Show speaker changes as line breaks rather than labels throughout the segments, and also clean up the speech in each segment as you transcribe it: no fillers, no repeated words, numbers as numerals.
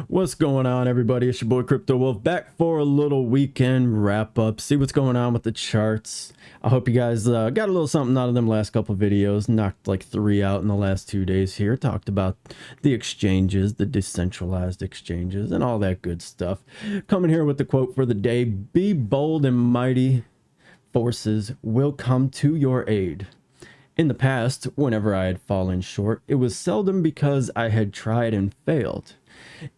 What's going on, everybody? It's your boy Crypto Wolf back for a little weekend wrap up. See what's going on with the charts. I hope you guys got a little something out of them last couple videos. Knocked like 3 out in the last 2 days here. Talked about the exchanges, the decentralized exchanges, and all that good stuff. Coming here with the quote for the day: "Be bold and mighty forces will come to your aid." In the past, whenever I had fallen short, it was seldom because I had tried and failed.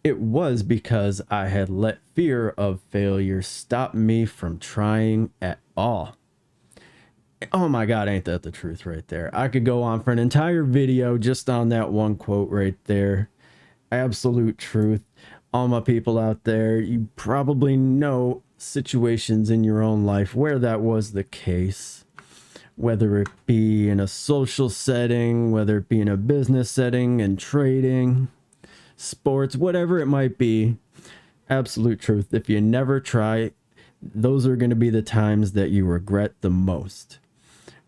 It was because I had let fear of failure stop me from trying at all. Oh my God, ain't that the truth right there? I could go on for an entire video just on that one quote right there. Absolute truth. All my people out there, you probably know situations in your own life where that was the case. Whether it be in a social setting, whether it be in a business setting and trading, sports, whatever it might be. Absolute truth. If you never try, those are going to be the times that you regret the most.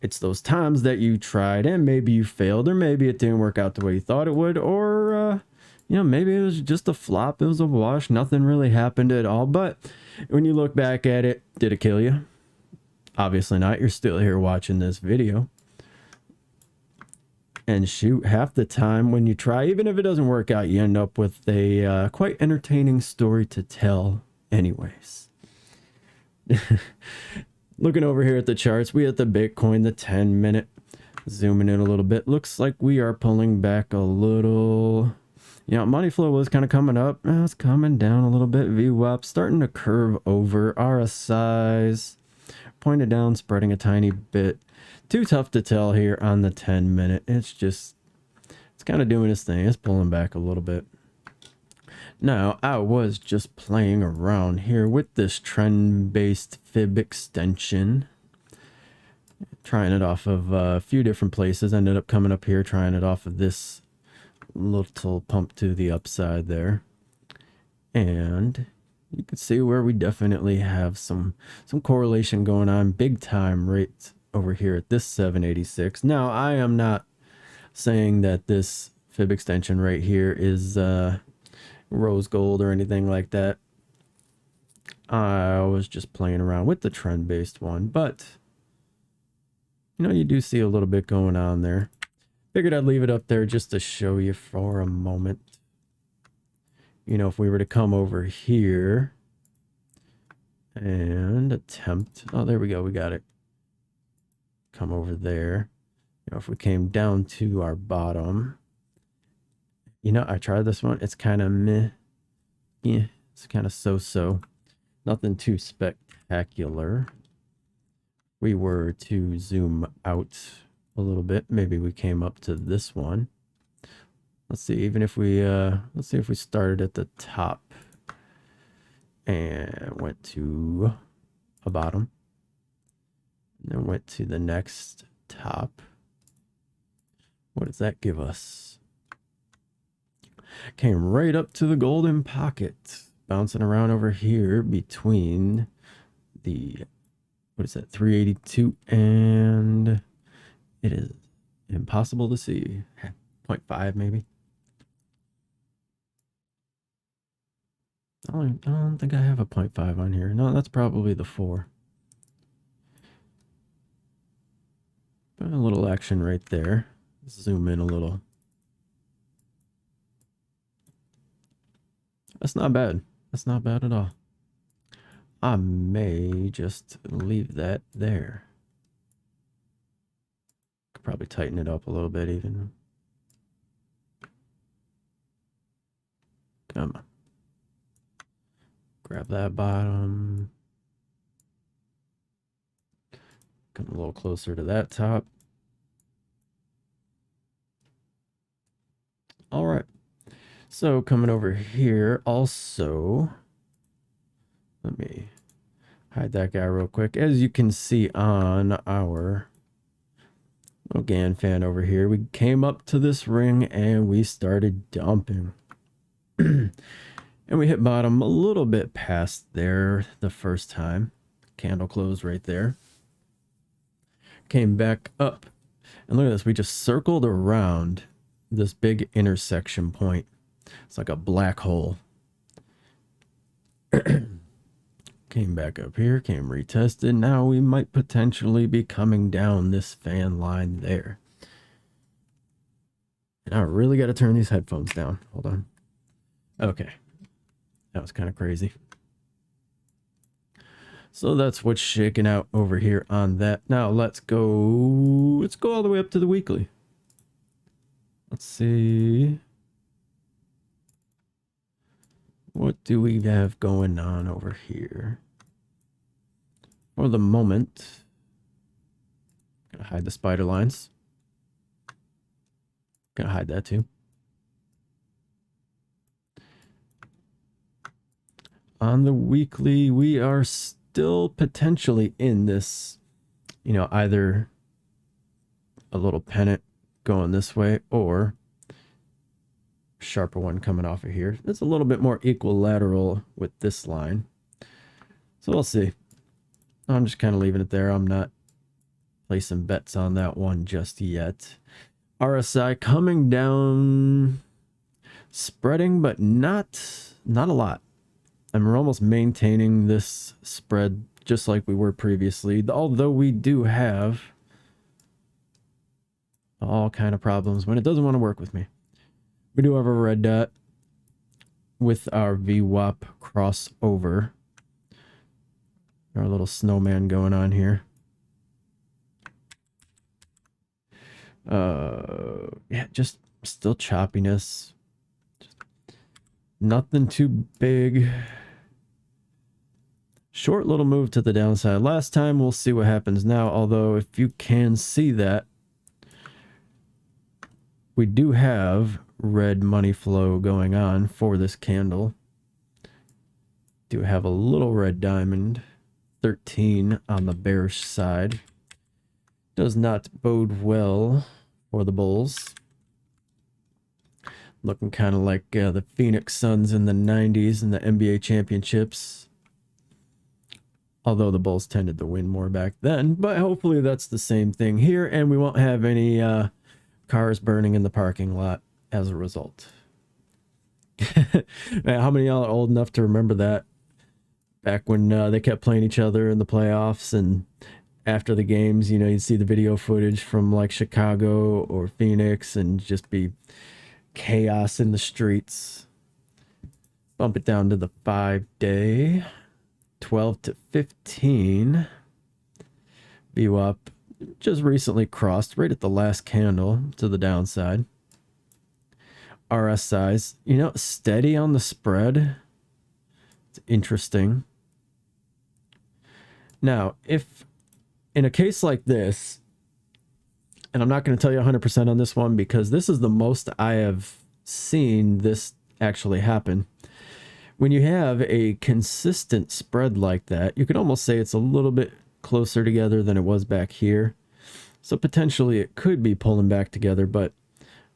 It's those times that you tried and maybe you failed, or maybe it didn't work out the way you thought it would, or maybe it was just a flop. It was a wash. Nothing really happened at all. But when you look back at it, did it kill you? Obviously not. You're still here watching this video. And shoot, half the time when you try, even if it doesn't work out, you end up with a quite entertaining story to tell anyways. Looking over here at the charts, we at the Bitcoin, the 10-minute. Zooming in a little bit. Looks like we are pulling back a little. Money flow was kind of coming up. Now it's coming down a little bit. VWAP starting to curve over. RSIs pointed down, spreading a tiny bit. Too tough to tell here on the 10-minute. It's kind of doing its thing. It's pulling back a little bit. Now, I was just playing around here with this trend-based fib extension. Trying it off of a few different places. Ended up coming up here, trying it off of this little pump to the upside there. And you can see where we definitely have some correlation going on. Big time rates over here at this 786. Now, I am not saying that this fib extension right here is rose gold or anything like that. I was just playing around with the trend-based one, but you do see a little bit going on there. Figured I'd leave it up there just to show you for a moment. If we were to come over here and attempt, oh, there we go, we got it. Come over there. If we came down to our bottom, I tried this one. It's kind of meh. Yeah, it's kind of so. Nothing too spectacular. We were to zoom out a little bit. Maybe we came up to this one. Let's see. Even if we let's see if we started at the top and went to a bottom. And then went to the next top. What does that give us? Came right up to the golden pocket. Bouncing around over here between the, what is that, 382 and it is impossible to see. 0.5 maybe. I don't think I have a 0.5 on here. No, that's probably the 4. A little action right there. Zoom in a little. That's not bad. That's not bad at all. I may just leave that there. Could probably tighten it up a little bit even. Come on. Grab that bottom. Come a little closer to that top. All right. So coming over here also, let me hide that guy real quick. As you can see on our little GAN fan over here, we came up to this ring and we started dumping. And we hit bottom a little bit past there the first time. Candle closed right there. Came back up. And look at this. We just circled around this big intersection point. It's like a black hole. Came back up here, came retested. Now we might potentially be coming down this fan line there. And I really got to turn these headphones down. Hold on. Okay. That was kind of crazy. So that's what's shaking out over here on that. Now let's go all the way up to the weekly. Let's see. What do we have going on over here? For the moment, gonna hide the spider lines. Gonna hide that too. On the weekly, we are still potentially in this, you know, either a little pennant going this way or sharper one coming off of here. It's a little bit more equilateral with this line. So we'll see. I'm just kind of leaving it there. I'm not placing bets on that one just yet. RSI coming down, spreading, but not a lot. And we're almost maintaining this spread just like we were previously, although we do have all kind of problems when it doesn't want to work with me. We do have a red dot with our VWAP crossover. Our little snowman going on here. Yeah, just still choppiness. Just nothing too big. Short little move to the downside last time. We'll see what happens now. Although if you can see that, we do have red money flow going on for this candle. Do have a little red diamond, 13 on the bearish side. Does not bode well for the bulls. Looking kind of like the Phoenix Suns in the 90s in the NBA championships. Although the Bulls tended to win more back then. But hopefully that's the same thing here. And we won't have any cars burning in the parking lot as a result. Man, how many of y'all are old enough to remember that? Back when they kept playing each other in the playoffs, and after the games, you know, you'd see the video footage from like Chicago or Phoenix and just be chaos in the streets. Bump it down to the 5-day. 12 to 15. VWAP just recently crossed right at the last candle to the downside. RSIs, you know, steady on the spread. It's interesting. Now, if in a case like this, and I'm not going to tell you 100% on this one because this is the most I have seen this actually happen. When you have a consistent spread like that, you could almost say it's a little bit closer together than it was back here. So potentially it could be pulling back together, but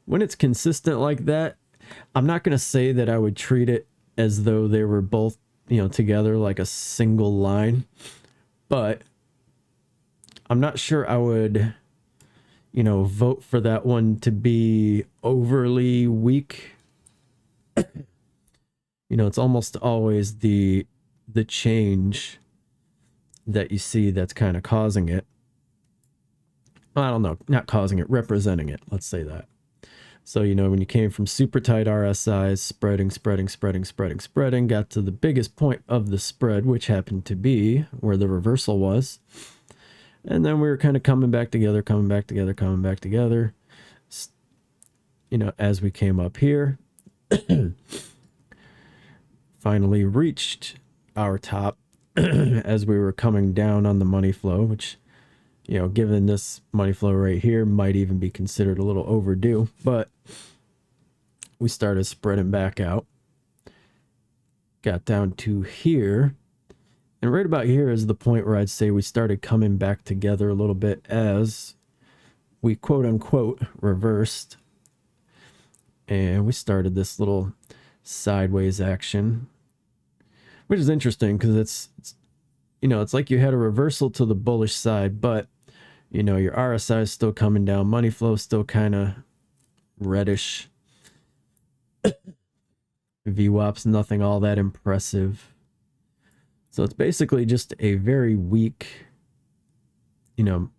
when it's consistent like that, I'm not going to say that I would treat it as though they were both, you know, together like a single line, but I'm not sure I would, you know, vote for that one to be overly weak. You know, it's almost always the change that you see that's kind of causing it. I don't know, not causing it, representing it. Let's say that. So, you know, when you came from super tight RSIs, spreading, got to the biggest point of the spread, which happened to be where the reversal was. And then we were kind of coming back together, you know, as we came up here. Finally reached our top as we were coming down on the money flow, which, you know, given this money flow right here, might even be considered a little overdue. But we started spreading back out. Got down to here. And right about here is the point where I'd say we started coming back together a little bit as we quote unquote reversed. And we started this little sideways action, which is interesting because it's, you know, it's like you had a reversal to the bullish side, but, you know, your RSI is still coming down. Money flow still kind of reddish. VWAP's nothing all that impressive. So it's basically just a very weak, you know,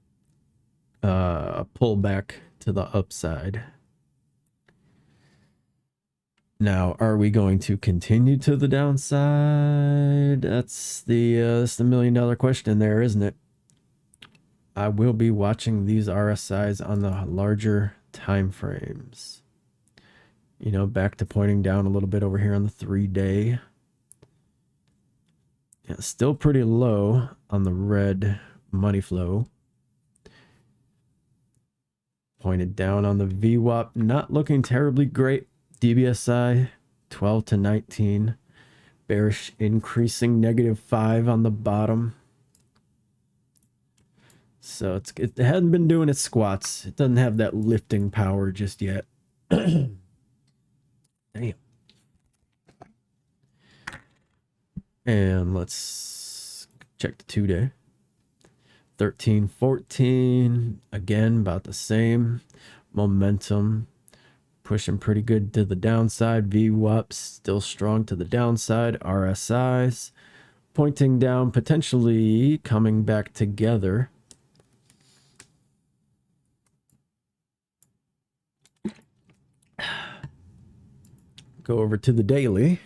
pullback to the upside. Now, are we going to continue to the downside? That's the $1 million question there, isn't it? I will be watching these RSIs on the larger time frames. You know, back to pointing down a little bit over here on the 3-day. Yeah, still pretty low on the red money flow. Pointed down on the VWAP, not looking terribly great. DBSI 12 to 19. Bearish increasing -5 on the bottom. So it hadn't been doing its squats. It doesn't have that lifting power just yet. Damn. And let's check the 2-day. 13, 14. Again, about the same. Momentum pushing pretty good to the downside. VWAP still strong to the downside. RSIs pointing down, potentially coming back together. Go over to the daily.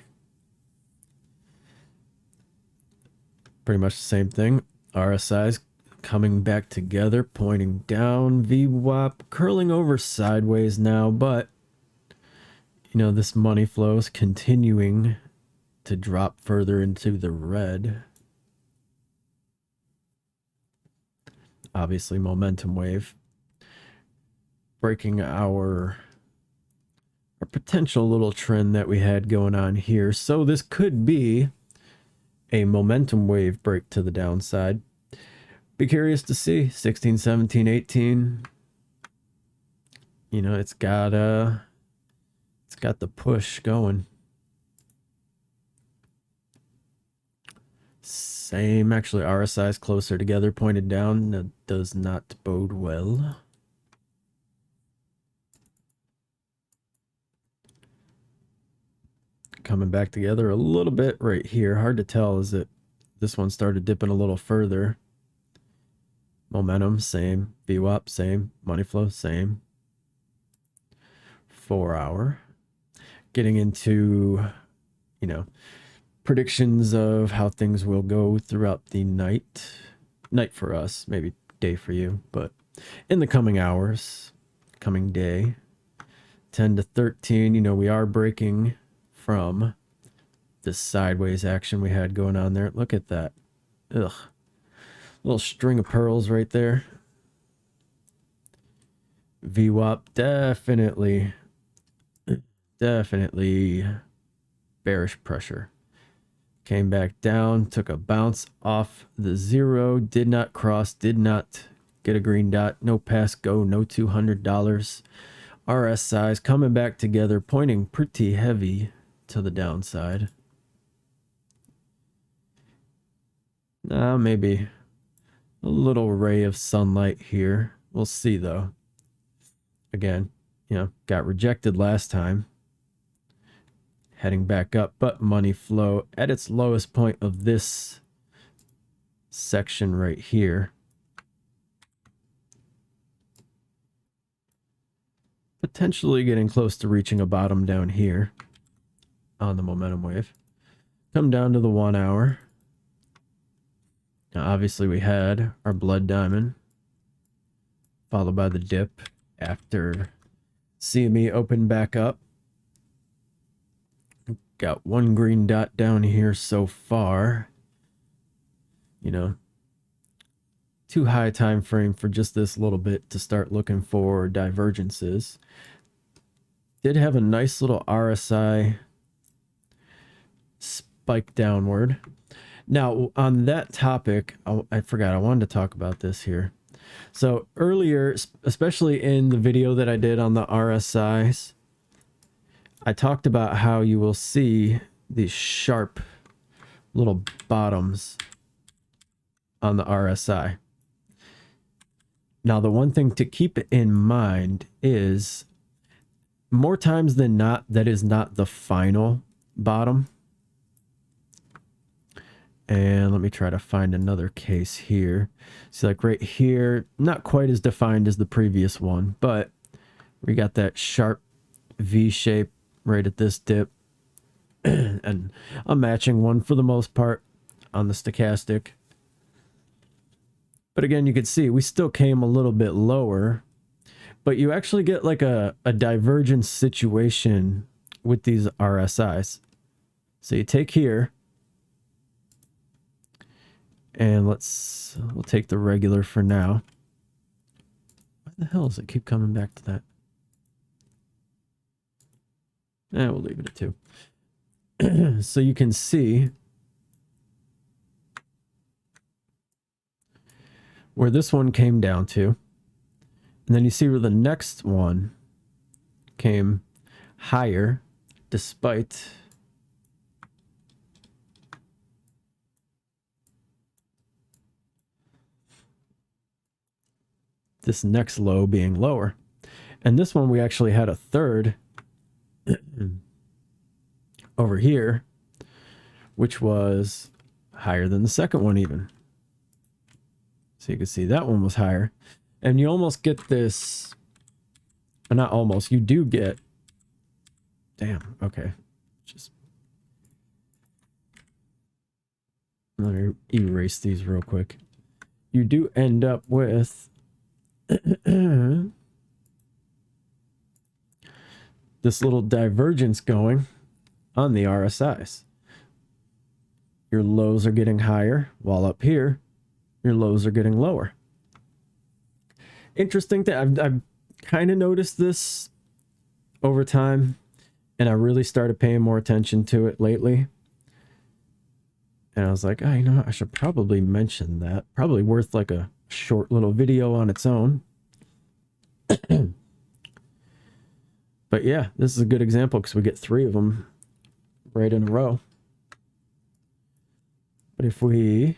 Pretty much the same thing. RSIs coming back together, pointing down. VWAP curling over sideways now, but you know, this money flow is continuing to drop further into the red. Obviously, momentum wave breaking our potential little trend that we had going on here. So this could be a momentum wave break to the downside. Be curious to see 16, 17, 18. You know, it's got the push going. Same, actually, RSI is closer together, pointed down. That does not bode well. Coming back together a little bit right here. Hard to tell, is it this one started dipping a little further. Momentum, same. VWAP, same. Money flow, same. 4 hour. Getting into, you know, predictions of how things will go throughout the night. Night for us, maybe day for you, but in the coming hours, coming day. 10 to 13, you know, we are breaking from the sideways action we had going on there. Look at that. Ugh. Little string of pearls right there. VWAP definitely bearish pressure. Came back down, took a bounce off the 0, did not cross, did not get a green dot, no pass go, no $200. RSIs coming back together, pointing pretty heavy to the downside. Maybe a little ray of sunlight here. We'll see though. Again, you know, got rejected last time. Heading back up, but money flow at its lowest point of this section right here. Potentially getting close to reaching a bottom down here on the momentum wave. Come down to the 1 hour. Now, obviously, we had our blood diamond, followed by the dip after CME opened back up. Got one green dot down here so far. You know, too high time frame for just this little bit to start looking for divergences. Did have a nice little RSI spike downward. Now, on that topic, I forgot, I wanted to talk about this here. So earlier, especially in the video that I did on the RSIs, I talked about how you will see these sharp little bottoms on the RSI. Now, the one thing to keep in mind is more times than not, that is not the final bottom. And let me try to find another case here. See, like right here, not quite as defined as the previous one, but we got that sharp V shape right at this dip. And a matching one for the most part on the stochastic. But again, you can see we still came a little bit lower, but you actually get like a divergence situation with these RSIs. So you take here, and we'll take the regular for now. Why the hell does it keep coming back to that? We'll leave it at 2. So you can see where this one came down to. And then you see where the next one came higher, despite this next low being lower. And this one we actually had a third over here, which was higher than the second one even. So you can see that one was higher. And you almost get this, not almost, you do get, damn, okay. Just, let me erase these real quick. You do end up with this little divergence going on the RSIs. Your lows are getting higher, while up here, your lows are getting lower. Interesting thing, I've kind of noticed this over time, and I really started paying more attention to it lately. And I was like, oh, you know what? I should probably mention that. Probably worth like a short little video on its own. But yeah, this is a good example because we get 3 of them right in a row. But if we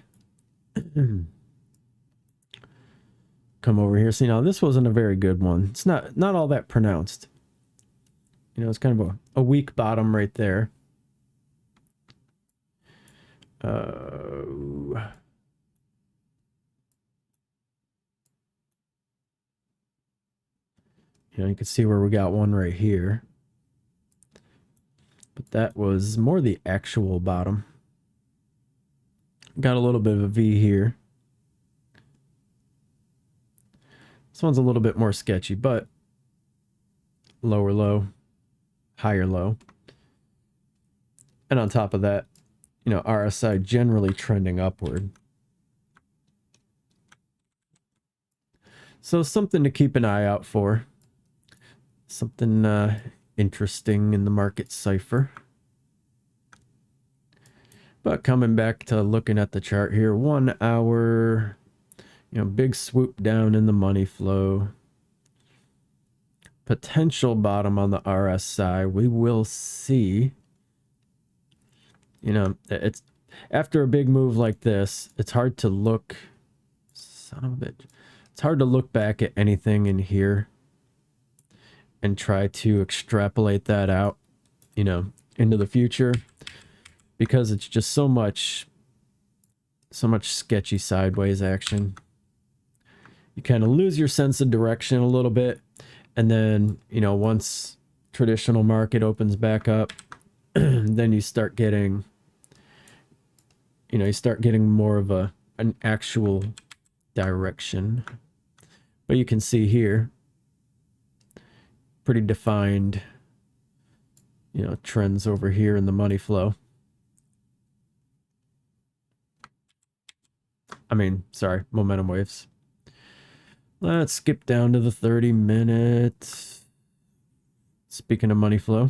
come over here, see, now this wasn't a very good one. It's not all that pronounced. You know, it's kind of a weak bottom right there. You know, you can see where we got one right here. But that was more the actual bottom. Got a little bit of a V here. This one's a little bit more sketchy, but lower low, higher low. And on top of that, you know, RSI generally trending upward. So something to keep an eye out for. Something interesting in the market cipher. But coming back to looking at the chart here, 1 hour, you know, big swoop down in the money flow. Potential bottom on the RSI. We will see. You know, it's after a big move like this, it's hard to look, son of a bitch. It's hard to look back at anything in here and try to extrapolate that out, you know, into the future, because it's just so much sketchy sideways action. You kind of lose your sense of direction a little bit, and then, you know, once traditional market opens back up, then you start getting, you know, you start getting more of an actual direction. But you can see here, pretty defined, you know, trends over here in the money flow. I mean, sorry, momentum waves. Let's skip down to the 30-minute. Speaking of money flow,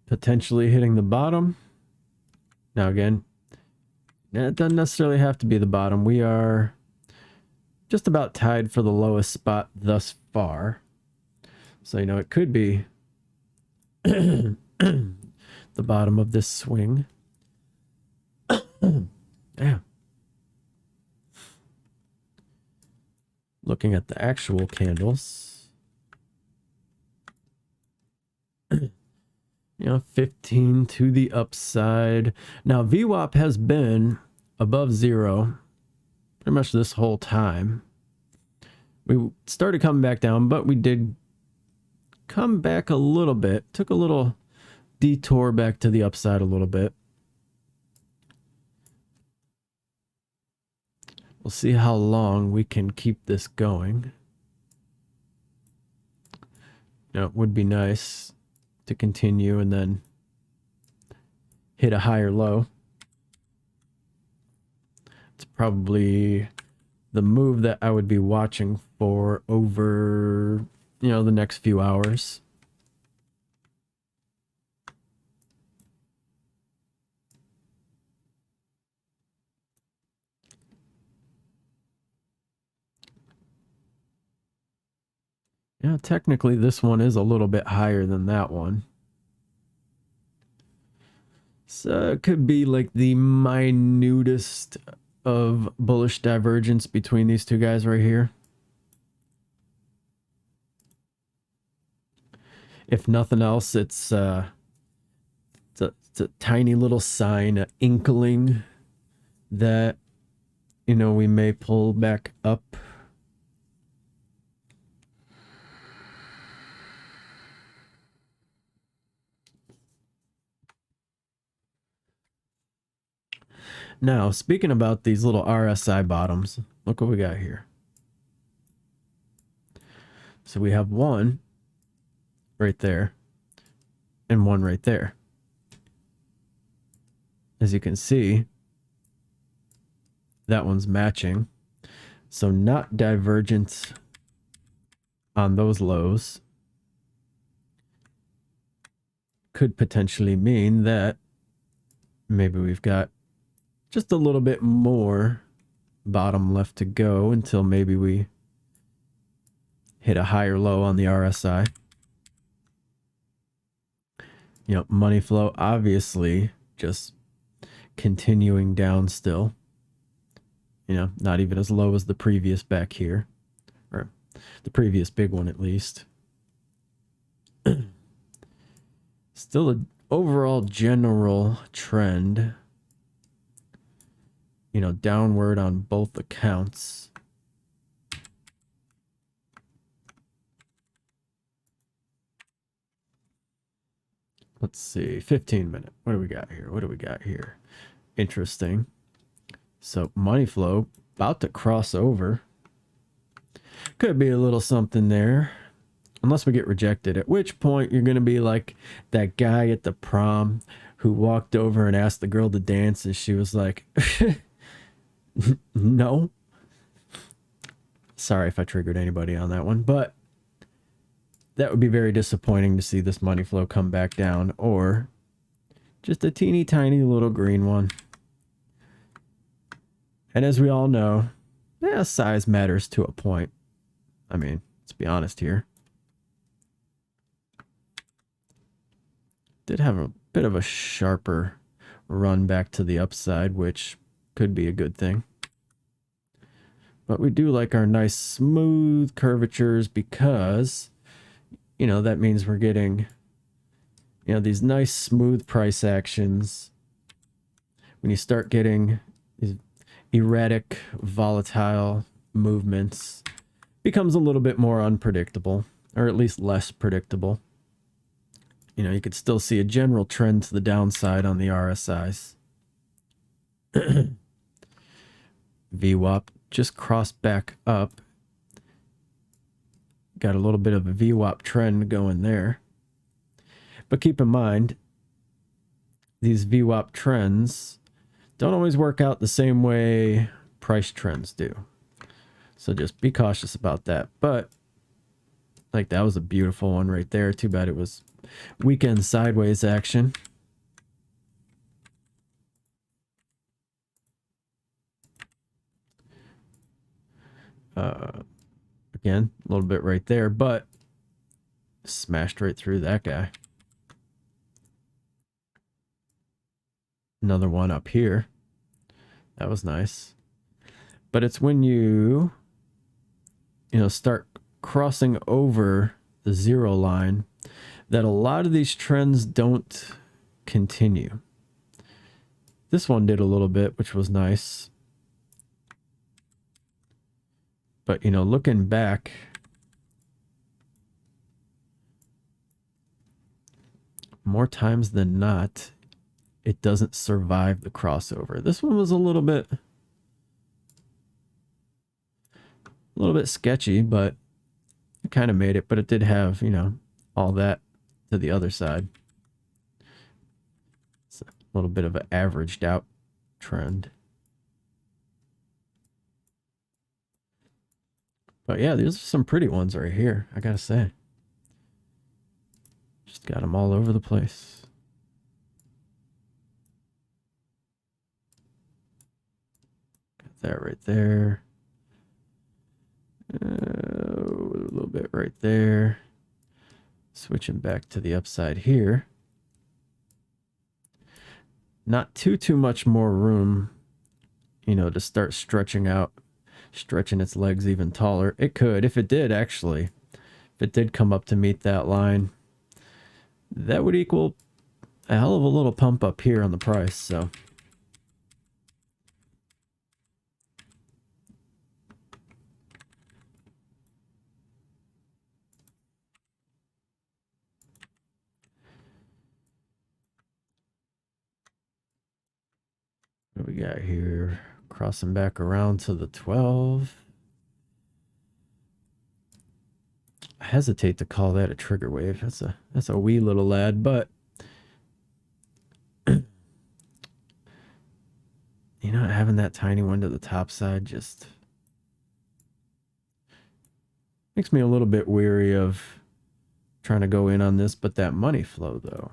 potentially hitting the bottom. Now again, it doesn't necessarily have to be the bottom. We are just about tied for the lowest spot thus far. So, you know, it could be the bottom of this swing. Damn. Looking at the actual candles. You know, 15 to the upside. Now, VWAP has been above zero pretty much this whole time. We started coming back down, but we did come back a little bit. Took a little detour back to the upside a little bit. We'll see how long we can keep this going. You know, it would be nice to continue and then hit a higher low. It's probably the move that I would be watching for over, you know, the next few hours. Yeah, technically this one is a little bit higher than that one. So it could be like the minutest of bullish divergence between these two guys right here. If nothing else, it's a tiny little sign, an inkling that, you know, we may pull back up. Now, speaking about these little RSI bottoms, look what we got here. So we have one right there and one right there. As you can see, that one's matching. So not divergent on those lows could potentially mean that maybe we've got just a little bit more bottom left to go until maybe we hit a higher low on the RSI. You know, money flow obviously just continuing down still. You know, not even as low as the previous back here, or the previous big one at least. Still an overall general trend, you know, downward on both accounts. Let's see, 15 minute. What do we got here? What do we got here? Interesting. So money flow about to cross over. Could be a little something there. Unless we get rejected, at which point you're going to be like that guy at the prom who walked over and asked the girl to dance and she was like, no. Sorry if I triggered anybody on that one, but that would be very disappointing to see this money flow come back down, or just a teeny tiny little green one. And as we all know, yeah, size matters to a point. I mean, let's be honest here. Did have a bit of a sharper run back to the upside, which could be a good thing. But we do like our nice smooth curvatures because, you know, that means we're getting, you know, these nice smooth price actions. When you start getting these erratic, volatile movements, becomes a little bit more unpredictable, or at least less predictable. You know, you could still see a general trend to the downside on the RSIs. VWAP just crossed back up. Got a little bit of a VWAP trend going there. But keep in mind, these VWAP trends don't always work out the same way price trends do. So just be cautious about that. But like, that was a beautiful one right there. Too bad it was weekend sideways action. Again, a little bit right there, but smashed right through that guy. Another one up here. That was nice. But it's when you know, start crossing over the zero line that a lot of these trends don't continue. This one did a little bit, which was nice. But, you know, looking back, more times than not, it doesn't survive the crossover. This one was a little bit sketchy, but it kind of made it. But it did have, you know, all that to the other side. It's a little bit of an averaged out trend. But yeah, these are some pretty ones right here, I gotta say. Just got them all over the place. Got that right there. A little bit right there. Switching back to the upside here. Not too much more room, you know, to start stretching out, stretching its legs even taller. It could, if it did actually, if it did come up to meet that line, that would equal a hell of a little pump up here on the price. So what we got here? Crossing back around to the 12. I hesitate to call that a trigger wave. That's a wee little lad, but you know, having that tiny one to the top side just makes me a little bit weary of trying to go in on this. But that money flow, though,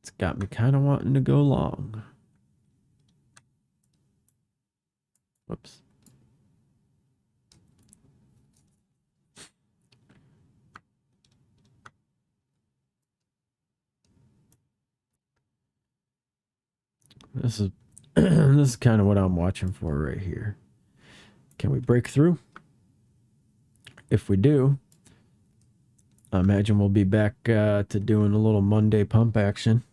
it's got me kind of wanting to go long. Whoops. This is this is kind of what I'm watching for right here. Can we break through? If we do, I imagine we'll be back to doing a little Monday pump action.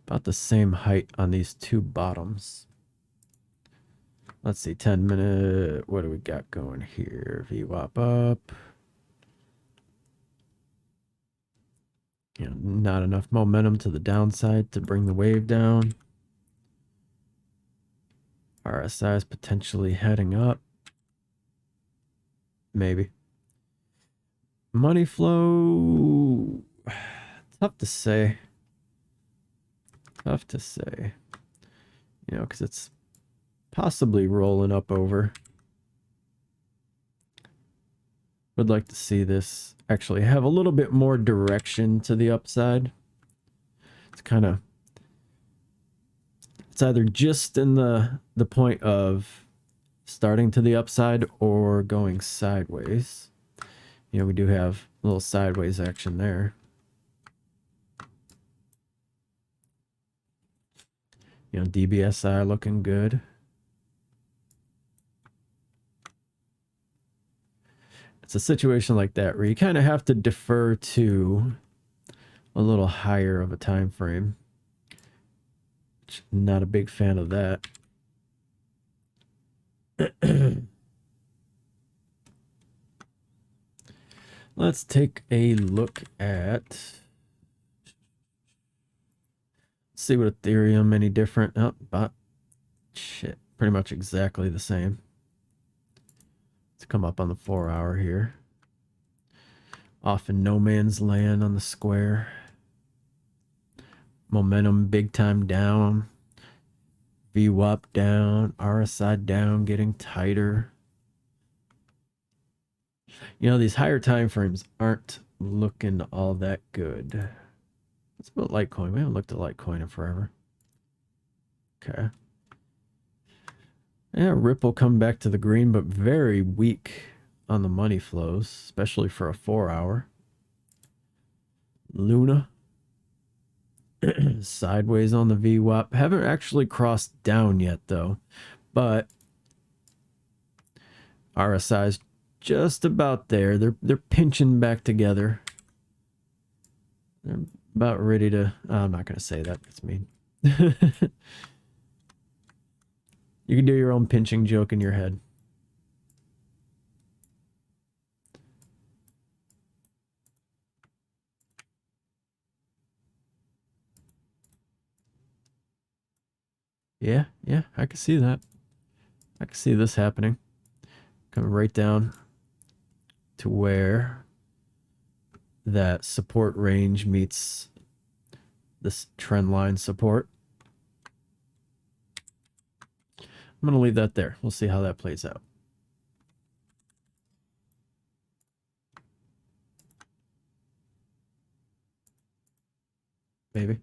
About the same height on these two bottoms. Let's see, 10 minute. What do we got going here? VWAP up. You know, not enough momentum to the downside to bring the wave down. RSI is potentially heading up. Maybe. Money flow. Tough to say. Tough to say. You know, because it's possibly rolling up over. Would like to see this actually have a little bit more direction to the upside. It's kind of, it's either just in the point of starting to the upside or going sideways. You know, we do have a little sideways action there. You know, DBSI looking good. It's a situation like that where you kind of have to defer to a little higher of a time frame. Not a big fan of that. Let's take a look at, see what Ethereum any different. Oh, but shit, pretty much exactly the same. Let's come up on the 4 hour here. Off in no man's land on the square. Momentum big time down. VWAP down. RSI down, getting tighter. You know, these higher time frames aren't looking all that good. Let's put Litecoin. We haven't looked at Litecoin in forever. Okay. Yeah, Ripple come back to the green, but very weak on the money flows, especially for a 4 hour. Luna. Sideways on the VWAP. Haven't actually crossed down yet though, but RSI's just about there. They're pinching back together. They're about ready to. I'm not gonna say that. That's mean. You can do your own pinching joke in your head. Yeah, I can see that. I can see this happening. Coming right down to where that support range meets this trend line support. I'm going to leave that there. We'll see how that plays out. Maybe.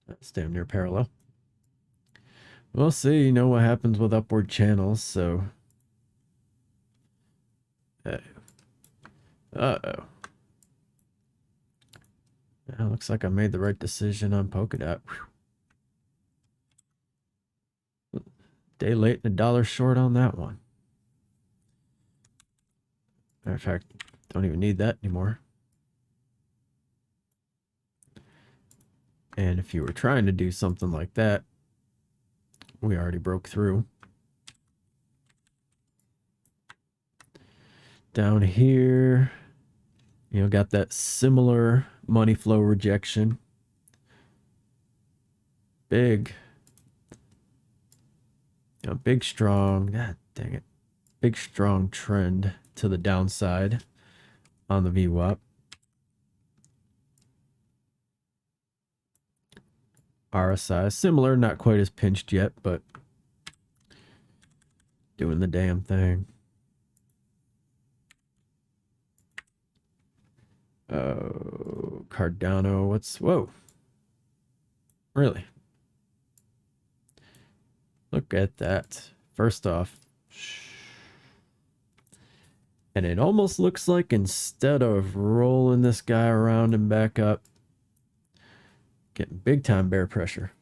That's damn near parallel. We'll see. You know what happens with upward channels, so. Uh-oh. Yeah, looks like I made the right decision on Polkadot. Whew. Day late and $1 short on that one. Matter of fact, don't even need that anymore. And if you were trying to do something like that, we already broke through. Down here, you know, got that similar money flow rejection. Big, you know, big strong, god dang it, big strong trend to the downside on the VWAP. RSI similar, not quite as pinched yet, but doing the damn thing. Oh, Cardano, whoa, really? Look at that. First off, and it almost looks like instead of rolling this guy around and back up, getting big time bear pressure.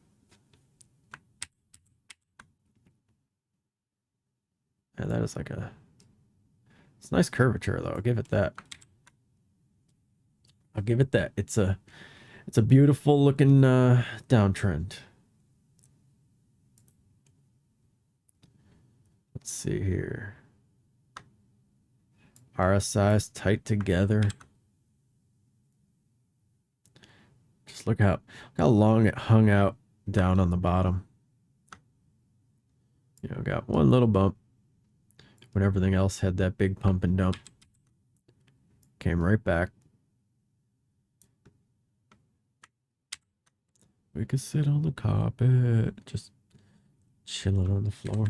And that is like it's a nice curvature though. I'll give it that. I'll give it that. It's a beautiful looking downtrend. Let's see here. RSI's tight together. Just look how long it hung out down on the bottom. You know, got one little bump when everything else had that big pump and dump. Came right back. We could sit on the carpet, just chilling on the floor.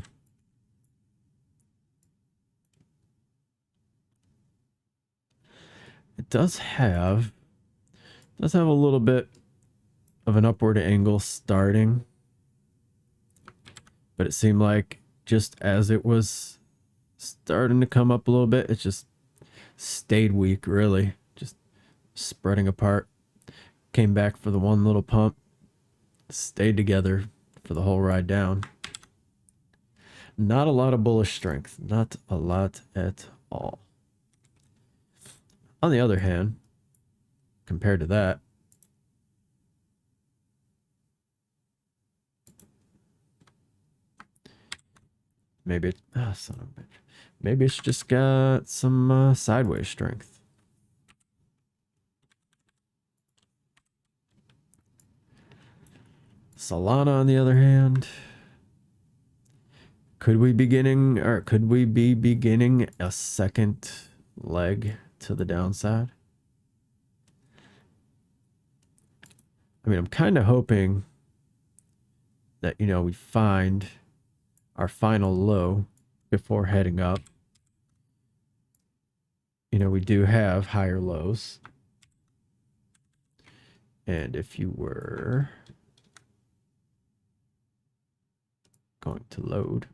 It does have a little bit of an upward angle starting, but it seemed like just as it was starting to come up a little bit, it just stayed weak, really, just spreading apart. Came back for the one little pump, stayed together for the whole ride down. Not a lot of bullish strength, not a lot at all. On the other hand, compared to that, maybe son of a bitch. Maybe it's just got some sideways strength. Solana, on the other hand, could we be beginning a second leg to the downside? I mean, I'm kind of hoping that, you know, we find our final low before heading up. You know, we do have higher lows. And if you were going to load,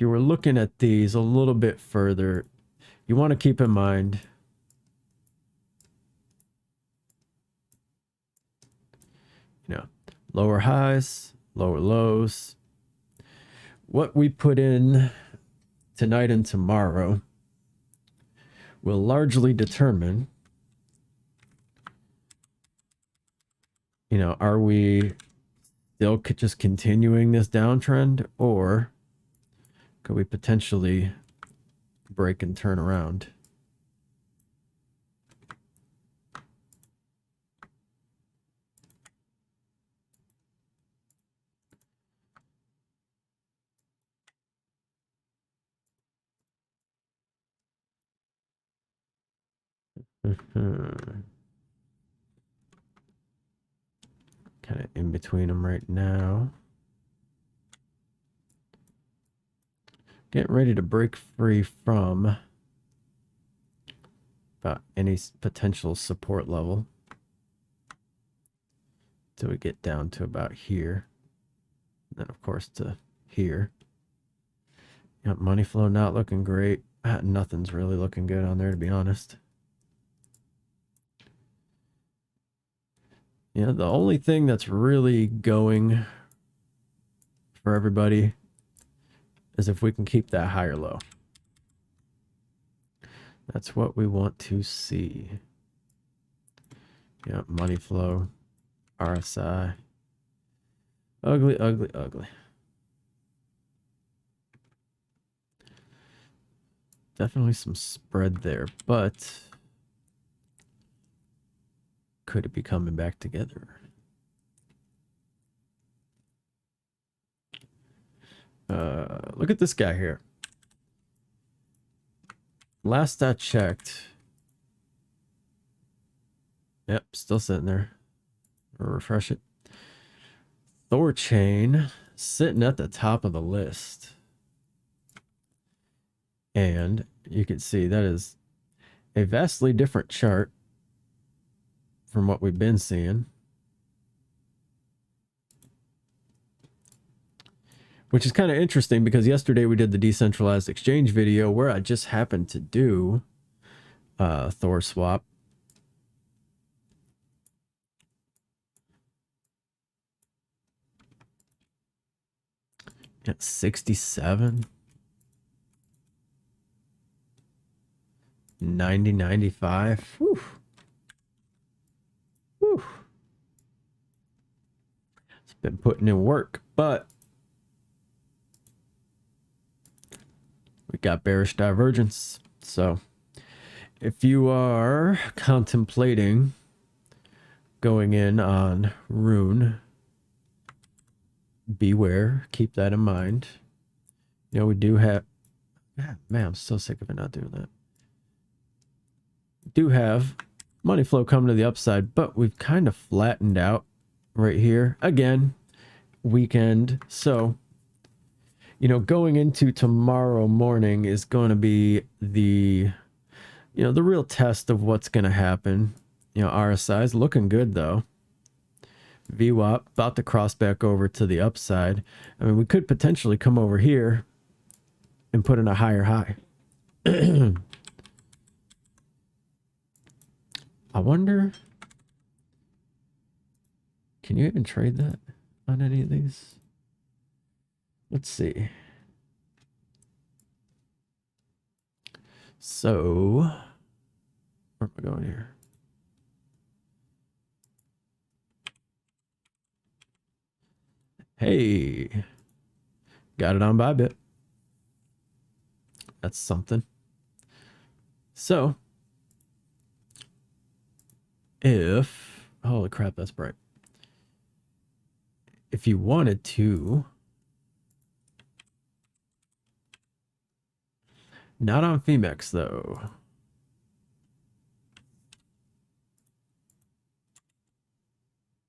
if you were looking at these a little bit further, you want to keep in mind lower highs, lower lows. What we put in tonight and tomorrow will largely determine, are we still just continuing this downtrend, or could we potentially break and turn around? Kind of in between them right now. Getting ready to break free from about any potential support level till we get down to about here. And then, of course, to here. Yep, money flow not looking great. Nothing's really looking good on there, to be honest. Yeah, the only thing that's really going for everybody is if we can keep that higher low. That's what we want to see. Yeah, money flow, RSI. Ugly, ugly, ugly. Definitely some spread there, but could it be coming back together? Look at this guy here. Last I checked. Yep, still sitting there. I'll refresh it. Thor chain sitting at the top of the list. And you can see that is a vastly different chart from what we've been seeing. Which is kind of interesting because yesterday we did the decentralized exchange video where I just happened to do Thor swap. At 67. 90, 95. Whew. Whew. It's been putting in work, but we got bearish divergence. So if you are contemplating going in on Rune, beware, keep that in mind. We do have, man, I'm so sick of it not doing that. Do have money flow coming to the upside, but we've kind of flattened out right here. Again, weekend. So, going into tomorrow morning is going to be the real test of what's going to happen. RSI is looking good though. VWAP about to cross back over to the upside. I mean, we could potentially come over here and put in a higher high. I wonder, can you even trade that on any of these? Let's see. So, where am I going here? Hey, got it on Bybit. That's something. So, holy crap, that's bright. If you wanted to, not on Femex though.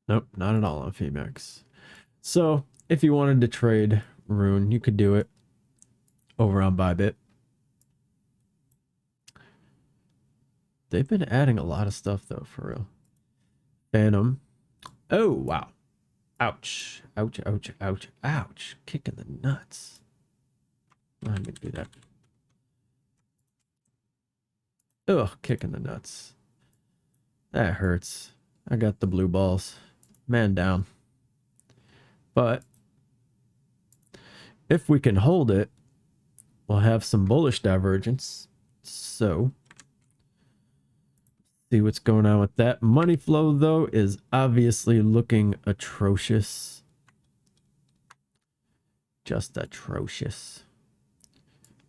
Nope, not at all on Femex. So if you wanted to trade Rune, you could do it over on Bybit. They've been adding a lot of stuff though, for real. Phantom. Oh, wow. Ouch. Ouch, ouch, ouch, ouch. Kicking the nuts. Let me do that. Ugh, kicking the nuts. That hurts. I got the blue balls. Man down. But if we can hold it, we'll have some bullish divergence. So, see what's going on with that. Money flow, though, is obviously looking atrocious. Just atrocious.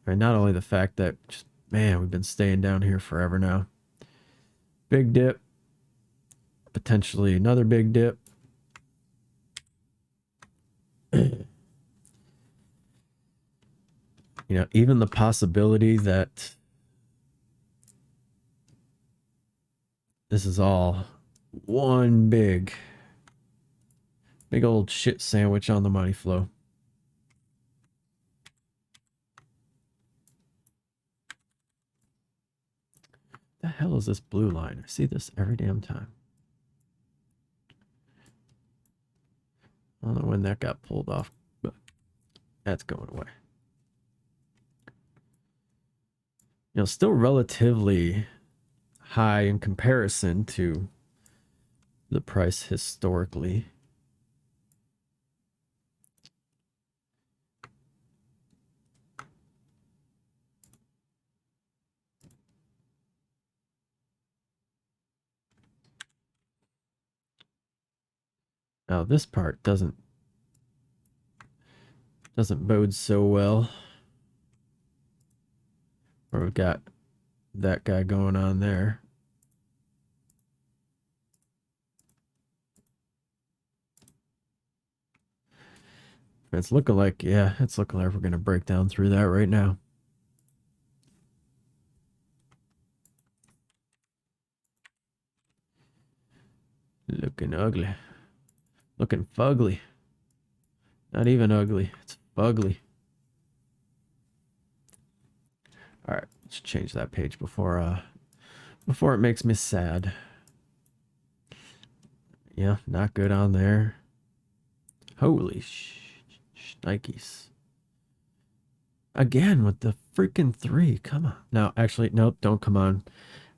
And not only the fact that, just, man, we've been staying down here forever now. Big dip. Potentially another big dip. You know, even the possibility that this is all one big old shit sandwich on the money flow. The hell is this blue line? I see this every damn time. I don't know when that got pulled off, but that's going away. You know, still relatively high in comparison to the price historically. Now this part doesn't bode so well. Where we've got that guy going on there. It's looking like, yeah, it's looking like we're going to break down through that right now. Looking ugly. Looking fugly. Not even ugly. It's fugly. All right, let's change that page before it makes me sad. Yeah, not good on there. Holy shnikes. Again with the freaking 3. Come on. No, actually, nope, don't come on.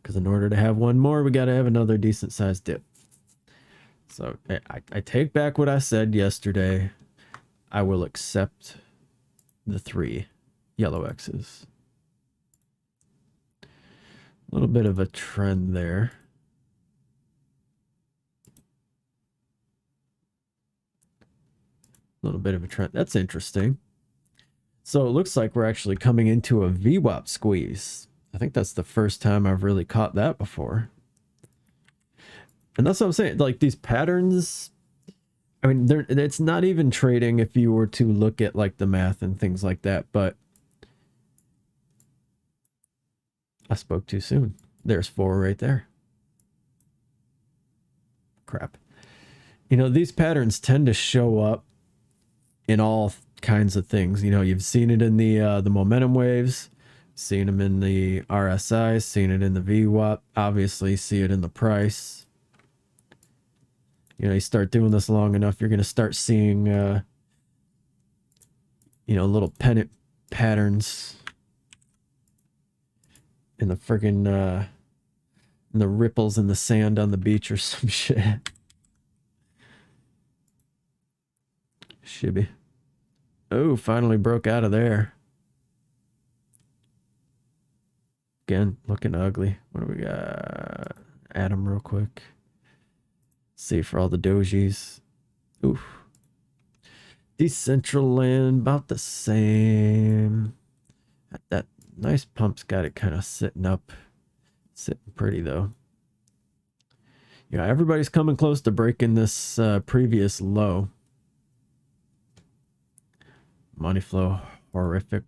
Because in order to have one more, we got to have another decent sized dip. So I take back what I said yesterday. I will accept the 3 yellow X's. A little bit of a trend there. A little bit of a trend. That's interesting. So it looks like we're actually coming into a VWAP squeeze. I think that's the first time I've really caught that before. And that's what I'm saying. Like these patterns, I mean, it's not even trading if you were to look at like the math and things like that. But I spoke too soon. There's 4 right there. Crap. You know, these patterns tend to show up in all kinds of things. You know, you've seen it in the momentum waves, seen them in the RSI, seen it in the VWAP, obviously see it in the price. You know, you start doing this long enough, you're going to start seeing, you know, little pennant patterns in the friggin', in the ripples in the sand on the beach or some shit. Shibby. Oh, finally broke out of there. Again, looking ugly. What do we got? Add them real quick. See for all the dojis. Oof. Decentraland, about the same. That nice pump's got it kind of sitting up. Sitting pretty, though. Yeah, everybody's coming close to breaking this previous low. Money flow, horrific.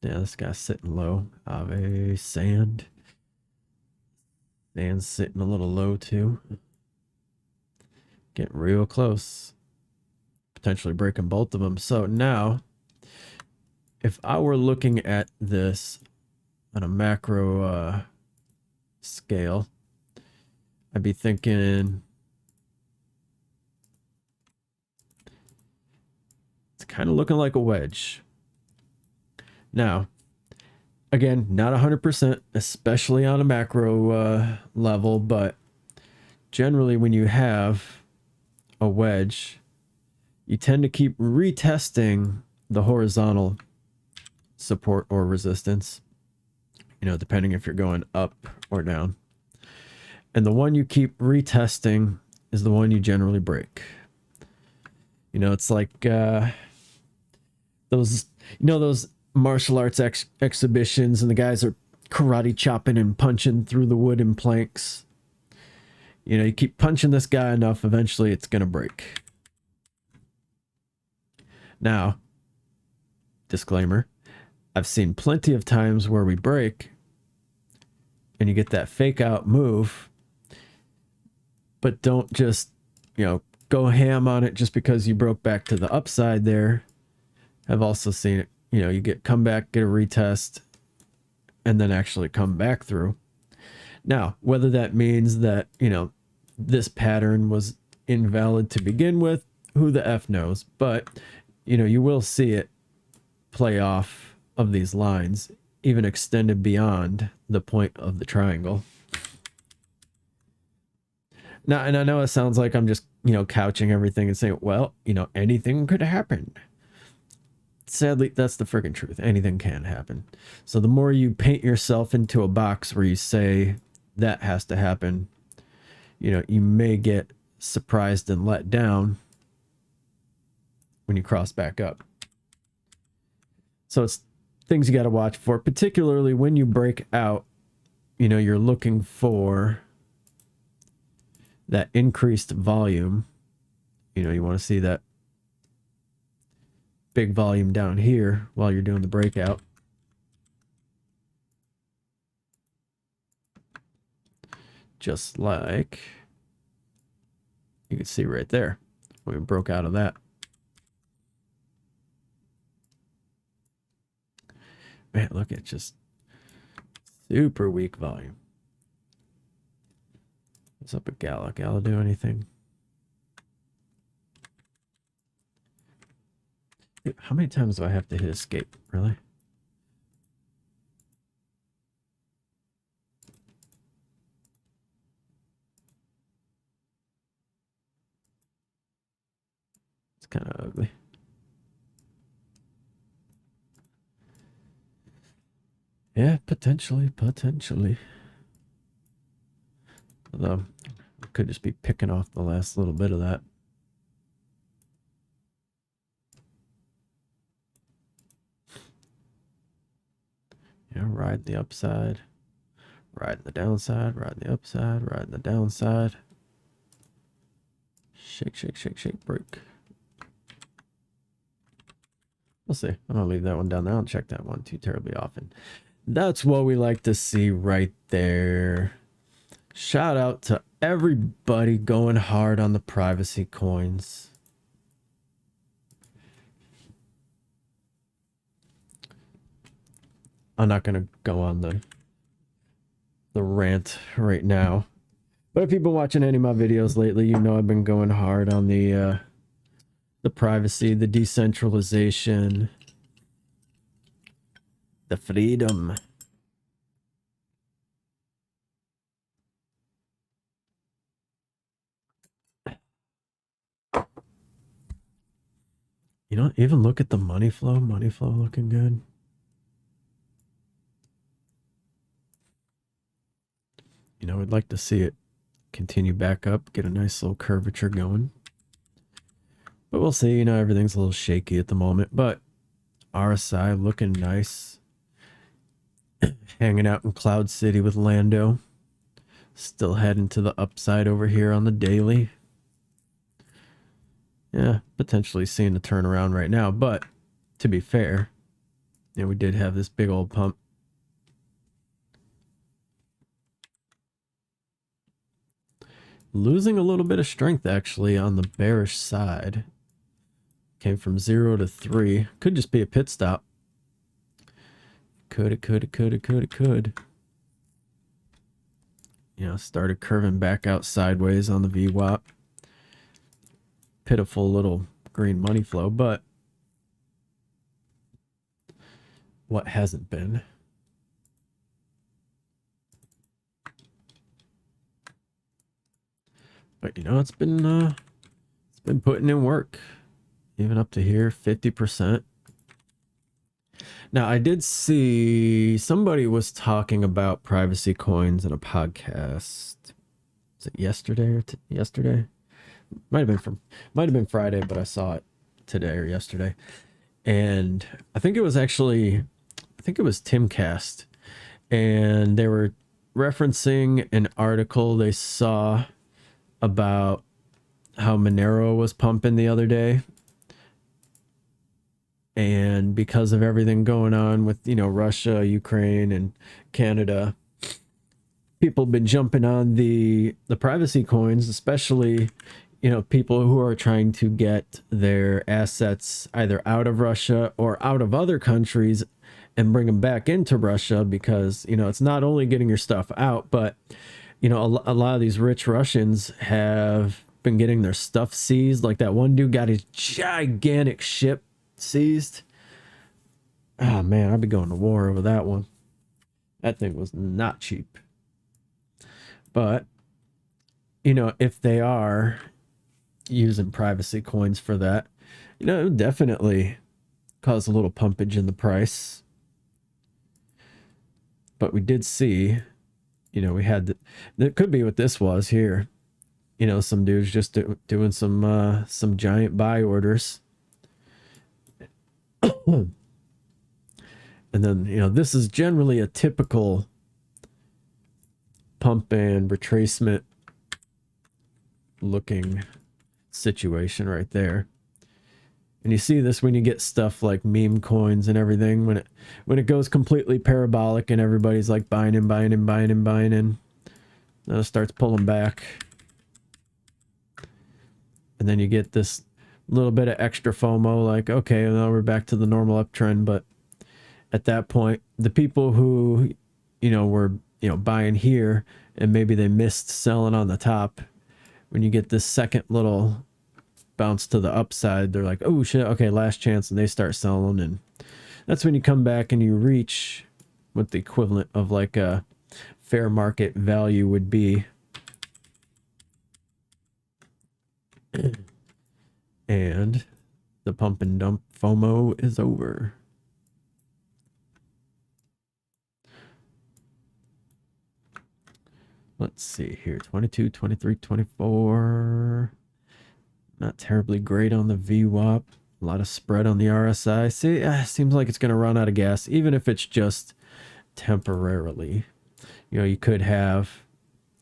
Yeah, this guy's sitting low. Ave, sand. Sand's sitting a little low, too. Getting real close. Potentially breaking both of them. So now, if I were looking at this on a macro scale, I'd be thinking kind of looking like a wedge. Now, again, not 100%, especially on a macro level, but generally when you have a wedge, you tend to keep retesting the horizontal support or resistance, you know, depending if you're going up or down. And the one you keep retesting is the one you generally break. You know, it's like those, you know, those martial arts exhibitions and the guys are karate chopping and punching through the wooden planks. You know, you keep punching this guy enough, eventually it's going to break. Now, disclaimer, I've seen plenty of times where we break and you get that fake out move, but don't just, you know, go ham on it just because you broke back to the upside there. I've also seen it, you know, you come back, get a retest, and then actually come back through. Now, whether that means that, you know, this pattern was invalid to begin with, who the F knows, but, you know, you will see it play off of these lines, even extended beyond the point of the triangle. Now, and I know it sounds like I'm just, you know, couching everything and saying, well, you know, anything could happen. Sadly, that's the friggin' truth. Anything can happen. So the more you paint yourself into a box where you say that has to happen, you know, you may get surprised and let down when you cross back up. So it's things you got to watch for, particularly when you break out. You know, you're looking for that increased volume. You know, you want to see that big volume down here while you're doing the breakout. Just like you can see right there when we broke out of that. Man, look at just super weak volume. What's up with Gala? Gala do anything? Dude, how many times do I have to hit escape? Really? It's kind of ugly. Yeah, potentially. Although, I could just be picking off the last little bit of that. Yeah, ride the upside, ride the downside, ride the upside, ride the downside. Shake, shake, shake, shake, break. We'll see. I'm going to leave that one down there. I don't check that one too terribly often. That's what we like to see right there. Shout out to everybody going hard on the privacy coins. I'm not going to go on the rant right now. But if you've been watching any of my videos lately, you know I've been going hard on the privacy, the decentralization, the freedom. You know, even look at the money flow looking good. You know, I'd like to see it continue back up, get a nice little curvature going. But we'll see, you know, everything's a little shaky at the moment, but RSI looking nice. Hanging out in Cloud City with Lando. Still heading to the upside over here on the daily. Yeah, potentially seeing a turnaround right now, but to be fair, you know, we did have this big old pump. Losing a little bit of strength actually on the bearish side. Came from 0 to 3. Could just be a pit stop. Could. You know, started curving back out sideways on the VWAP. Pitiful little green money flow, but what hasn't been. But you know, it's been putting in work. Even up to here, 50%. Now, I did see somebody was talking about privacy coins in a podcast. Was it yesterday or yesterday? Might have been Friday, but I saw it today or yesterday. And I think it was Timcast, and they were referencing an article they saw about how Monero was pumping the other day. And because of everything going on with, you know, Russia, Ukraine, and Canada, people have been jumping on the privacy coins, especially, you know, people who are trying to get their assets either out of Russia or out of other countries and bring them back into Russia, because, you know, it's not only getting your stuff out, but, you know, a lot of these rich Russians have been getting their stuff seized. Like that one dude got his gigantic ship seized. Oh man, I'd be going to war over that one. That thing was not cheap. But, you know, if they are using privacy coins for that, you know, it would definitely cause a little pumpage in the price. But we did see, you know, we had that could be what this was here. You know, some dudes just doing some giant buy orders. And then, you know, this is generally a typical pump and retracement looking situation right there. And you see this when you get stuff like meme coins and everything, when it goes completely parabolic and everybody's like buying and buying and buying and buying, and then it starts pulling back. And then you get this little bit of extra FOMO, like, okay, now we're back to the normal uptrend. But at that point, the people who, you know, were, you know, buying here and maybe they missed selling on the top, when you get this second little bounce to the upside, they're like, oh shit, okay, last chance, and they start selling. And that's when you come back and you reach what the equivalent of like a fair market value would be. And the pump and dump FOMO is over. Let's see here. 22, 23, 24. Not terribly great on the VWAP. A lot of spread on the RSI. See, seems like it's going to run out of gas, even if it's just temporarily. You know, you could have,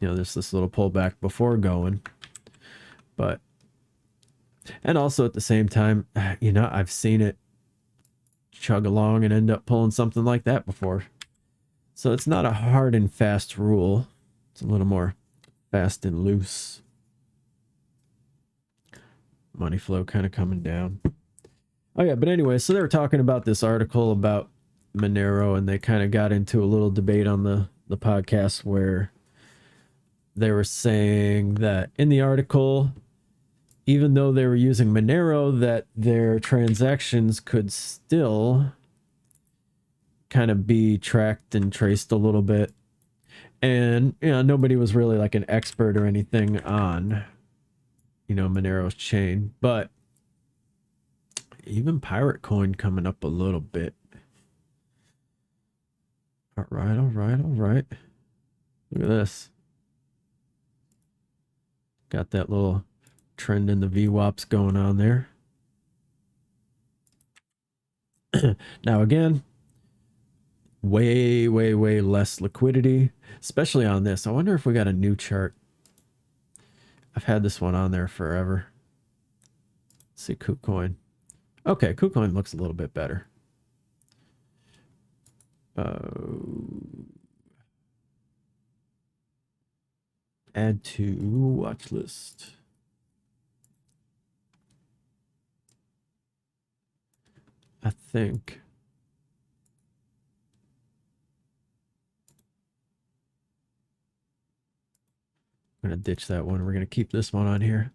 you know, this little pullback before going. But, and also at the same time, you know, I've seen it chug along and end up pulling something like that before. So it's not a hard and fast rule. It's a little more fast and loose. Money flow kind of coming down. Oh yeah, but anyway, so they were talking about this article about Monero, and they kind of got into a little debate on the podcast where they were saying that in the article, even though they were using Monero, that their transactions could still kind of be tracked and traced a little bit. And, you know, nobody was really like an expert or anything on, you know, Monero's chain, but even Pirate Coin coming up a little bit. All right, all right, all right. Look at this. Got that little trend in the VWAPs going on there. Now again, way less liquidity, especially on this. I wonder if we got a new chart. I've had this one on there forever. Let's see, KuCoin. Okay, KuCoin looks a little bit better. Add to watch list. I think I'm going to ditch that one. We're going to keep this one on here.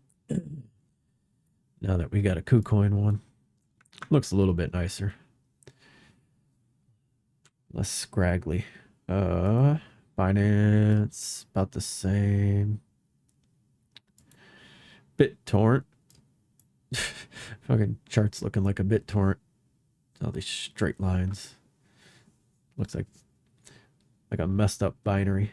Now that we got a KuCoin one. Looks a little bit nicer. Less scraggly. Finance, about the same. BitTorrent. Fucking chart's looking like a BitTorrent. All these straight lines. Looks like a messed up binary.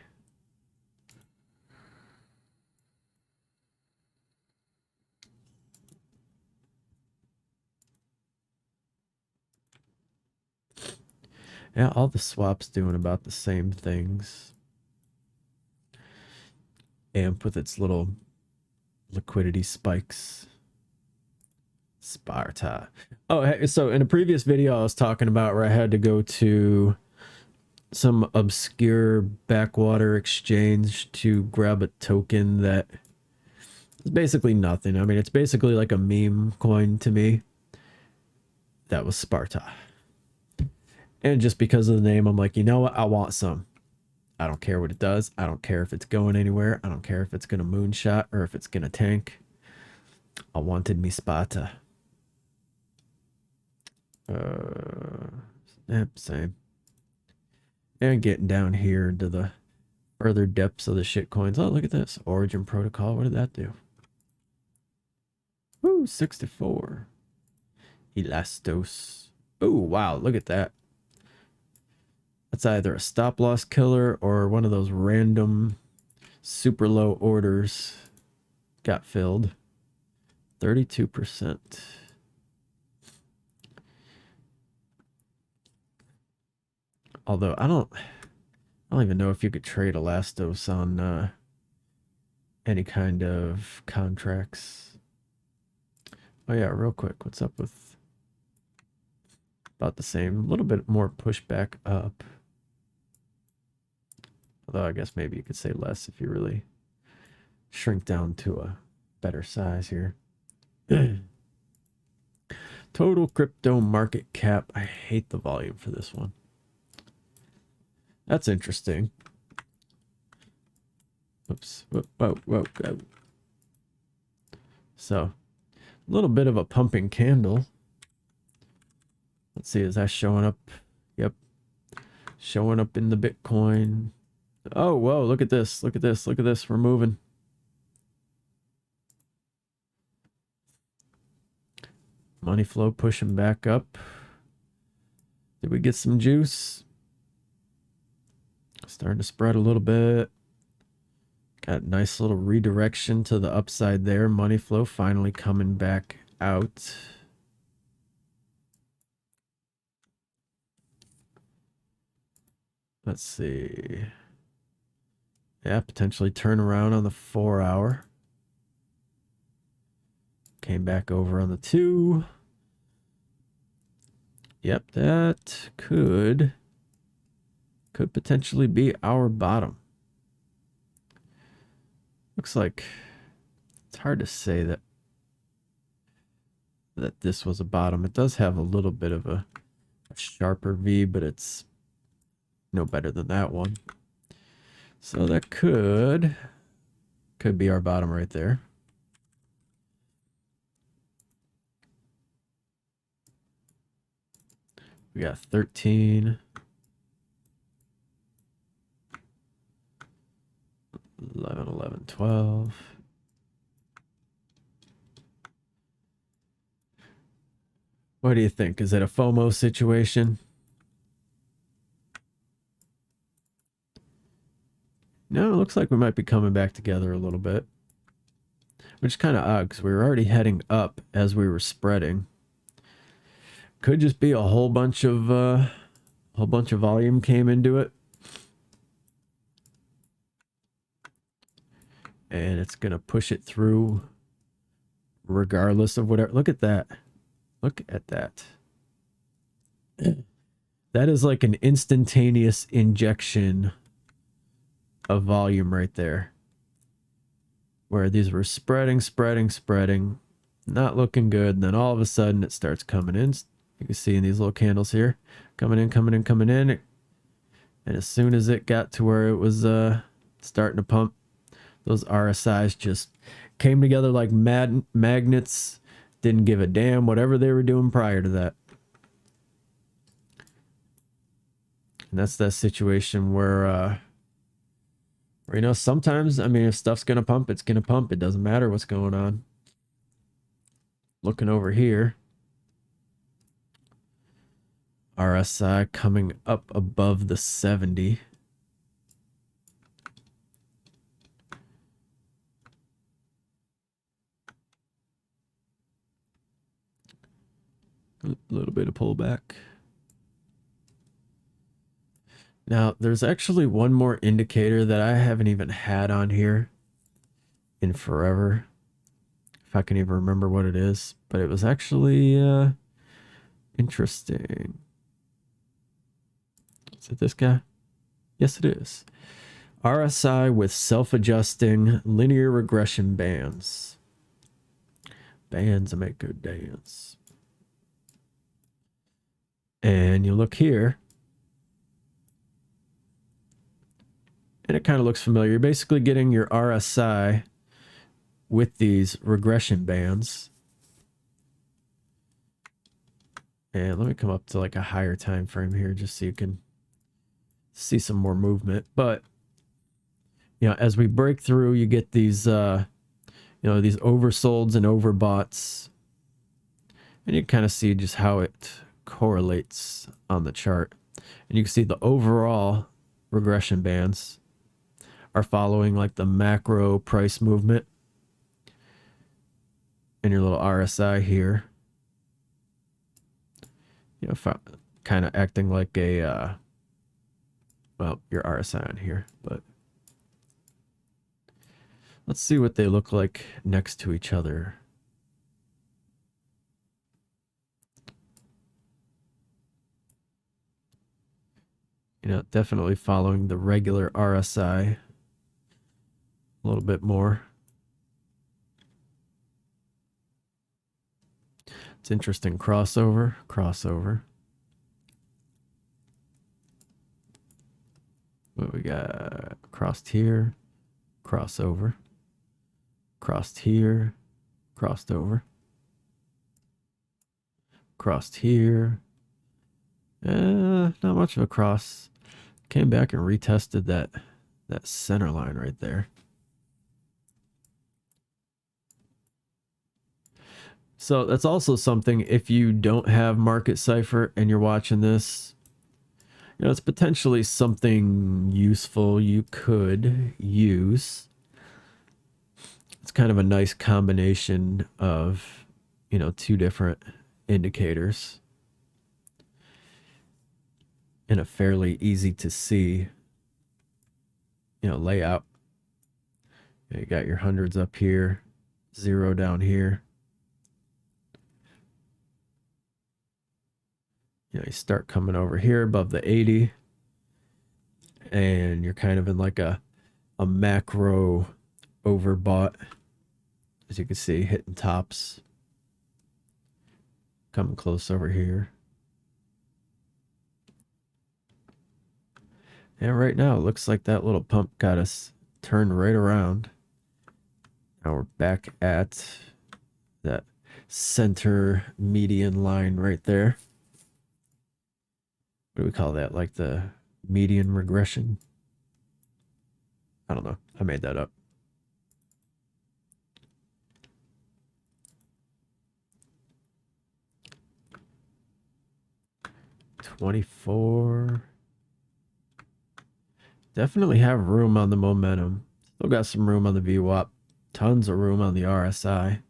Yeah, all the swaps doing about the same things. AMP with its little liquidity spikes. Sparta. Oh, hey, so in a previous video I was talking about where I had to go to some obscure backwater exchange to grab a token that is basically nothing. I mean, it's basically like a meme coin to me. That was Sparta. And just because of the name, I'm like, you know what? I want some. I don't care what it does. I don't care if it's going anywhere. I don't care if it's going to moonshot or if it's going to tank. I wanted me Sparta. Yep, same. And getting down here to the further depths of the shit coins. Oh, look at this. Origin Protocol. What did that do? Woo, 64. Elastos. Oh, wow. Look at that. That's either a stop loss killer or one of those random super low orders got filled. 32%. Although I don't even know if you could trade Elastos on any kind of contracts. Oh yeah, real quick, what's up with about the same? A little bit more pushback up. Although I guess maybe you could say less if you really shrink down to a better size here. Total crypto market cap. I hate the volume for this one. That's interesting. Oops. Whoa, whoa. So, a little bit of a pumping candle. Let's see, is that showing up? Yep. Showing up in the Bitcoin. Oh, whoa, look at this. Look at this. Look at this. We're moving. Money flow pushing back up. Did we get some juice? Starting to spread a little bit. Got a nice little redirection to the upside there. Money flow finally coming back out. Let's see. Yeah, potentially turn around on the 4 hour. Came back over on the 2. Yep, that could potentially be our bottom. Looks like it's hard to say that this was a bottom. It does have a little bit of a sharper V, but it's no better than that one. So that could be our bottom right there. We got 13. 11, 11, 12. What do you think? Is it a FOMO situation? No, it looks like we might be coming back together a little bit. Which is kind of odd because we were already heading up as we were spreading. Could just be a whole bunch of volume came into it. And it's going to push it through regardless of whatever. Look at that. Look at that. That is like an instantaneous injection of volume right there. Where these were spreading, not looking good. And then all of a sudden it starts coming in. You can see in these little candles here. Coming in. And as soon as it got to where it was starting to pump, those RSIs just came together like magnets. Didn't give a damn whatever they were doing prior to that. And that's that situation where you know, sometimes, I mean, if stuff's gonna pump, it's gonna pump. It doesn't matter what's going on. Looking over here, RSI coming up above the 70. A little bit of pullback. Now, there's actually one more indicator that I haven't even had on here in forever, if I can even remember what it is, but it was actually interesting. Is it this guy? Yes, it is. RSI with self-adjusting linear regression bands. Bands that make good dance. And you look here, and it kind of looks familiar. You're basically getting your RSI with these regression bands. And let me come up to like a higher time frame here just so you can see some more movement. But you know, as we break through, you get these you know, these oversolds and overboughts. And you kind of see just how it correlates on the chart. And you can see the overall regression bands are following like the macro price movement. And your little RSI here, you know, kind of acting like a, well, your RSI on here, but let's see what they look like next to each other. You know, definitely following the regular RSI a little bit more. It's interesting. Crossover. What we got? Crossed here, crossover, crossed here, crossed over, crossed here. Not much of a cross. Came back and retested that center line right there. So that's also something, if you don't have Market Cipher and you're watching this, you know, it's potentially something useful you could use. It's kind of a nice combination of, you know, two different indicators in a fairly easy to see, you know, layout. You got your hundreds up here, 0 down here. You know, you start coming over here above the 80, and you're kind of in like a macro overbought, as you can see, hitting tops, coming close over here. And right now, it looks like that little pump got us turned right around. Now we're back at that center median line right there. What do we call that? Like the median regression? I don't know. I made that up. $24. Definitely have room on the momentum. Still got some room on the VWAP. Tons of room on the RSI.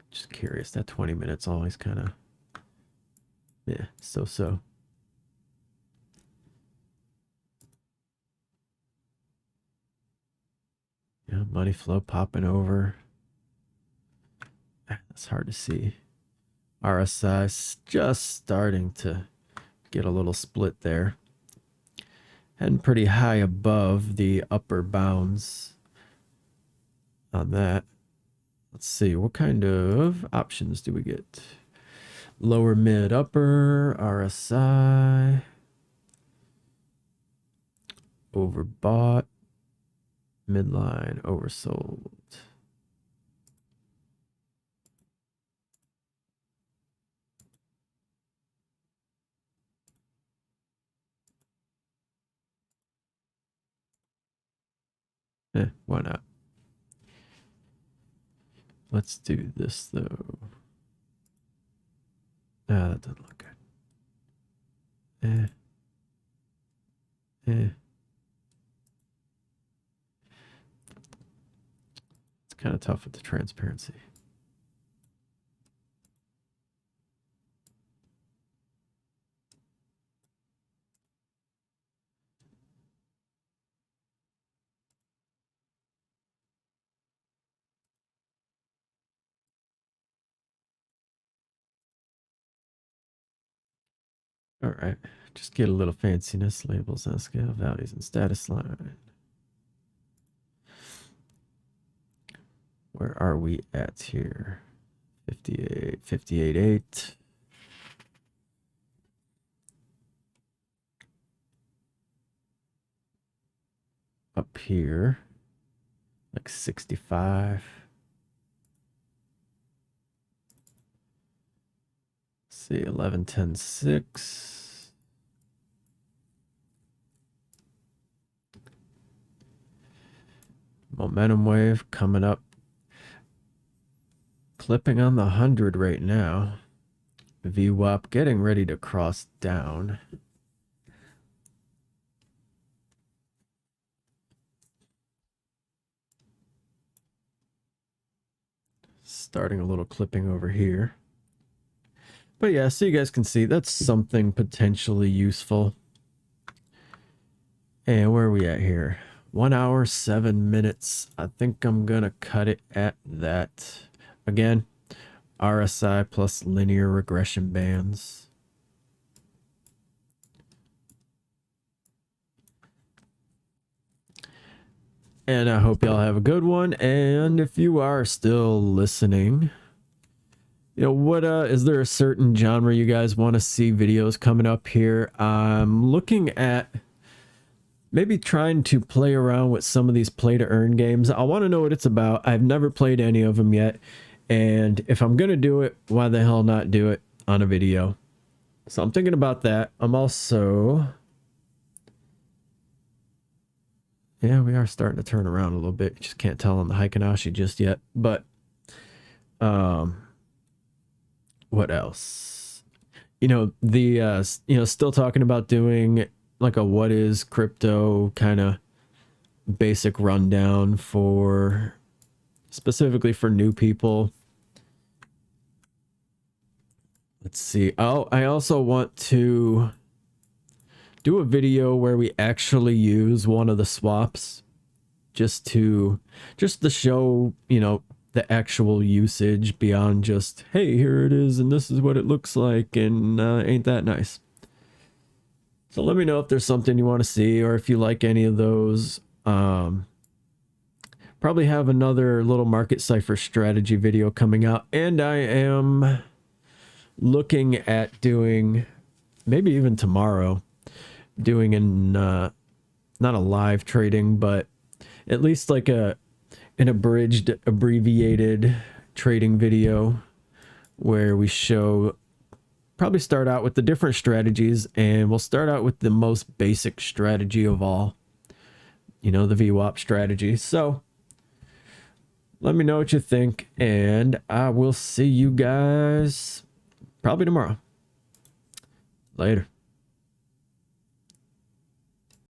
Just curious. That 20 minutes always kind of, yeah, so. Yeah, money flow popping over. That's hard to see. RSI is just starting to get a little split there. Heading pretty high above the upper bounds on that. Let's see, what kind of options do we get? Lower, mid, upper, RSI. Overbought. Midline, oversold. Why not? Let's do this though. Ah, that doesn't look good. It's kind of tough with the transparency. All right, just get a little fanciness, labels on scale, values and status line. Where are we at here? 58, 58.8. Up here, like 65. Let's see, 11, 10, 6. Momentum wave coming up. Clipping on the 100 right now. VWAP getting ready to cross down. Starting a little clipping over here. But yeah, so you guys can see that's something potentially useful. And where are we at here? 1 hour, 7 minutes. I think I'm gonna cut it at that. Again, RSI plus linear regression bands. And I hope y'all have a good one. And if you are still listening, you know, what is there a certain genre you guys want to see videos coming up here? I'm looking at maybe trying to play around with some of these play to earn games. I want to know what it's about. I've never played any of them yet. And if I'm going to do it, why the hell not do it on a video? So I'm thinking about that. I'm also... Yeah, we are starting to turn around a little bit. You just can't tell on the Haikanashi just yet. But, what else? You know, still talking about doing like a what is crypto kind of basic rundown for specifically for new people. Let's see. Oh, I also want to do a video where we actually use one of the swaps just to show, you know, the actual usage beyond just, hey, here it is and this is what it looks like and ain't that nice. So let me know if there's something you want to see or if you like any of those. Probably have another little market cipher strategy video coming out, and I am looking at doing, maybe even tomorrow, doing not a live trading, but at least like an abridged, abbreviated trading video where we show, probably start out with the different strategies, and we'll start out with the most basic strategy of all, you know, the VWAP strategy. So let me know what you think, and I will see you guys probably tomorrow. Later.